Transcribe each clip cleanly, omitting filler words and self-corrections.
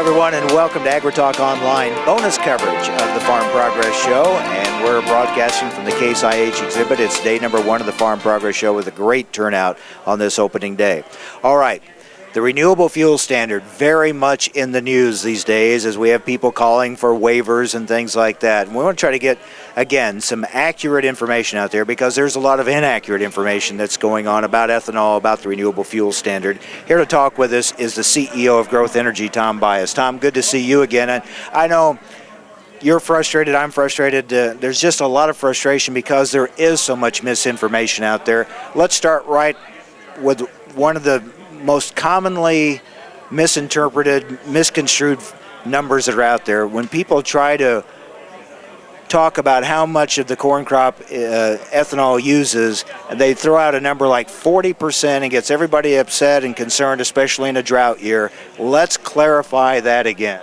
everyone, and welcome to AgriTalk Online bonus coverage of the Farm Progress Show. And we're broadcasting from the Case IH exhibit. It's day number 1 of the Farm Progress Show with a great turnout on this opening day. All right. The Renewable Fuels Standard, very much in the news these days as we have people calling for waivers and things like that. And we want to try to get, again, some accurate information out there because there's a lot of inaccurate information that's going on about ethanol, about the Renewable Fuels Standard. Here to talk with us is the CEO of Growth Energy, Tom Buis. Tom, good to see you again. And I know you're frustrated, I'm frustrated. There's just a lot of frustration because there is so much misinformation out there. Let's start right with one of the most commonly misinterpreted, misconstrued numbers that are out there. When people try to talk about how much of the corn crop ethanol uses, they throw out a number like 40% and gets everybody upset and concerned, especially in a drought year. Let's clarify that again.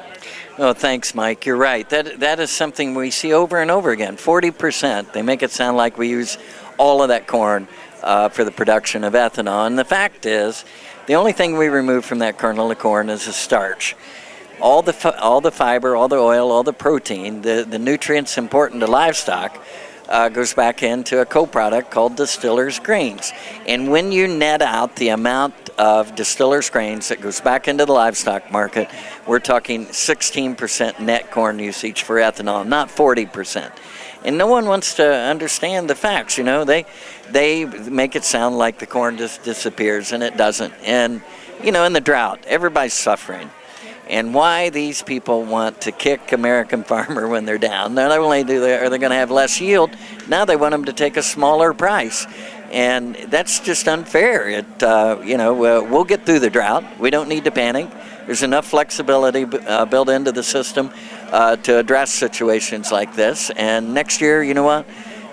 Oh, thanks, Mike. You're right. That is something we see over and over again. 40%. They make it sound like we use all of that corn for the production of ethanol. And the fact is, the only thing we remove from that kernel of corn is the starch. All the fiber, all the oil, all the protein, the nutrients important to livestock goes back into a co-product called distillers' grains. And when you net out the amount of distillers' grains that goes back into the livestock market, we're talking 16% net corn usage for ethanol, not 40%. And no one wants to understand the facts, you know. They make it sound like the corn just disappears, and it doesn't. And, you know, in the drought, everybody's suffering. And why these people want to kick American farmer when they're down, not only are they going to have less yield, now they want them to take a smaller price. And that's just unfair. We'll get through the drought. We don't need to panic. There's enough flexibility built into the system to address situations like this. And next year, you know what?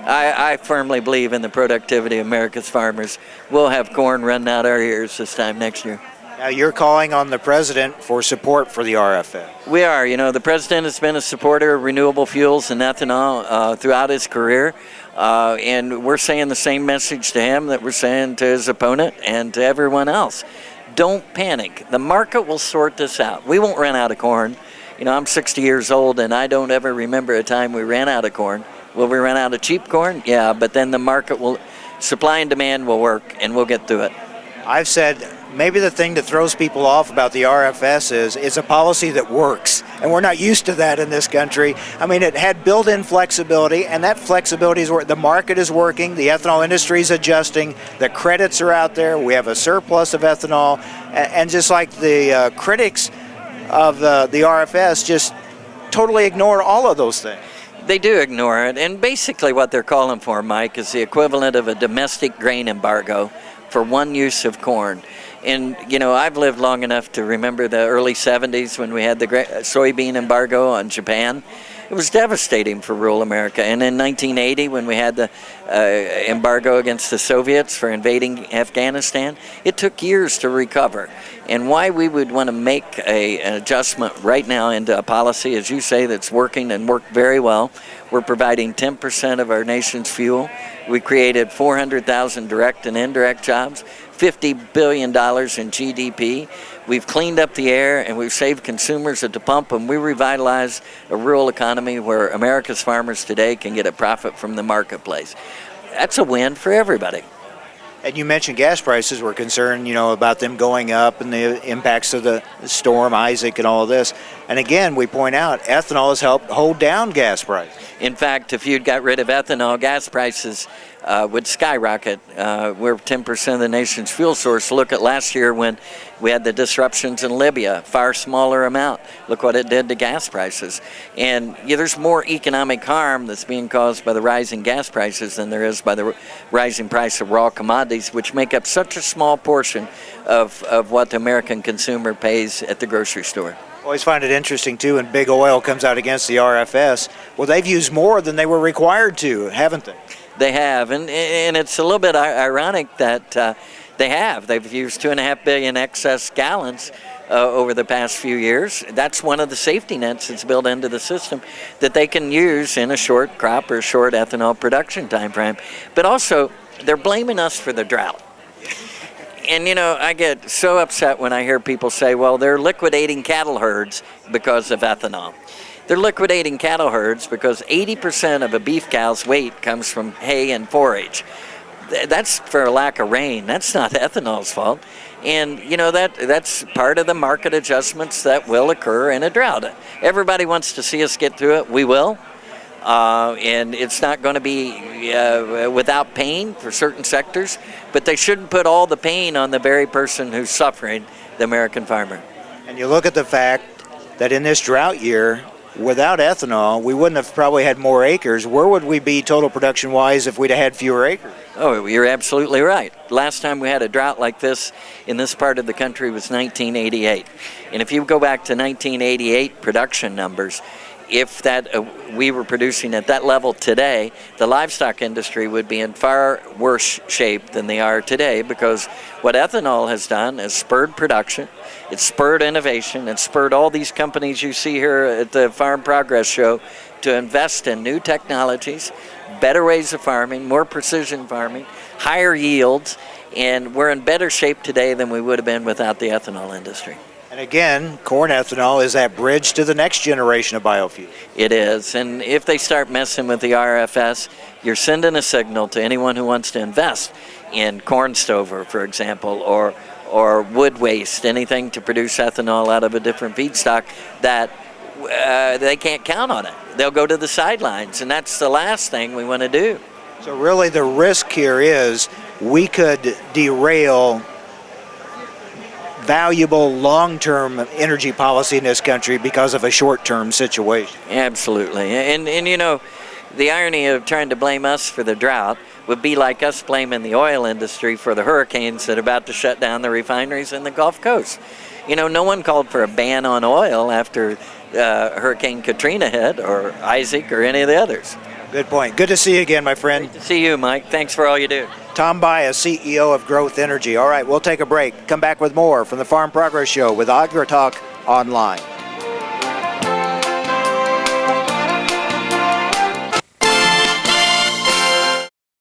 I firmly believe in the productivity of America's farmers. We'll have corn running out our ears this time next year. Now, you're calling on the president for support for the RFS. We are. You know, the president has been a supporter of renewable fuels and ethanol throughout his career. And we're saying the same message to him that we're saying to his opponent and to everyone else. Don't panic. The market will sort this out. We won't run out of corn. You know, I'm 60 years old, and I don't ever remember a time we ran out of corn. Will we run out of cheap corn? Yeah, but then the market will, supply and demand will work, and we'll get through it. I've said maybe the thing that throws people off about the RFS is it's a policy that works, and we're not used to that in this country. I mean, it had built-in flexibility, and that flexibility is where the market is working, the ethanol industry is adjusting, the credits are out there, we have a surplus of ethanol, and just like the critics of the RFS just totally ignore all of those things. They do ignore it, and basically what they're calling for, Mike, is the equivalent of a domestic grain embargo for one use of corn. And, you know, I've lived long enough to remember the early 70s when we had the soybean embargo on Japan. It was devastating for rural America. And in 1980, when we had the embargo against the Soviets for invading Afghanistan, it took years to recover. And why we would want to make an adjustment right now into a policy, as you say, that's working and worked very well. We're providing 10% of our nation's fuel. We created 400,000 direct and indirect jobs, $50 billion in GDP. We've cleaned up the air and we've saved consumers at the pump, and we revitalized a rural economy where America's farmers today can get a profit from the marketplace. That's a win for everybody. And you mentioned gas prices. We're concerned, you know, about them going up and the impacts of the storm, Isaac, and all of this. And again, we point out ethanol has helped hold down gas prices. In fact, if you'd got rid of ethanol, gas prices would skyrocket. We're 10% of the nation's fuel source. Look at last year when we had the disruptions in Libya, far smaller amount. Look what it did to gas prices. And there's more economic harm that's being caused by the rising gas prices than there is by the rising price of raw commodities, which make up such a small portion of what the American consumer pays at the grocery store. Always find it interesting, too, when big oil comes out against the RFS. Well, they've used more than they were required to, haven't they? They have, and it's a little bit ironic that they've used 2.5 billion excess gallons over the past few years. That's one of the safety nets that's built into the system that they can use in a short crop or short ethanol production time frame. But also, they're blaming us for the drought. And, I get so upset when I hear people say, well, they're liquidating cattle herds because of ethanol. They're liquidating cattle herds because 80% of a beef cow's weight comes from hay and forage. That's for a lack of rain. That's not ethanol's fault. And, that's part of the market adjustments that will occur in a drought. Everybody wants to see us get through it. We will. And it's not going to be without pain for certain sectors, but they shouldn't put all the pain on the very person who's suffering, the American farmer. And you look at the fact that in this drought year, without ethanol, we wouldn't have probably had more acres. Where would we be total production-wise if we'd have had fewer acres? Oh, you're absolutely right. Last time we had a drought like this in this part of the country was 1988. And if you go back to 1988 production numbers, if we were producing at that level today, the livestock industry would be in far worse shape than they are today, because what ethanol has done is spurred production, it's spurred innovation, it's spurred all these companies you see here at the Farm Progress Show to invest in new technologies, better ways of farming, more precision farming, higher yields, and we're in better shape today than we would have been without the ethanol industry. And again, corn ethanol is that bridge to the next generation of biofuel. It is, and if they start messing with the RFS, you're sending a signal to anyone who wants to invest in corn stover, for example, or wood waste, anything to produce ethanol out of a different feedstock, that they can't count on it. They'll go to the sidelines, and that's the last thing we want to do. So really the risk here is we could derail valuable long-term energy policy in this country because of a short-term situation. Absolutely. And the irony of trying to blame us for the drought would be like us blaming the oil industry for the hurricanes that are about to shut down the refineries in the Gulf Coast. No one called for a ban on oil after Hurricane Katrina hit, or Isaac, or any of the others. Good point. Good to see you again, my friend. Great to see you, Mike. Thanks for all you do. Tom Buis, CEO of Growth Energy. All right, we'll take a break. Come back with more from the Farm Progress Show with AgriTalk Online.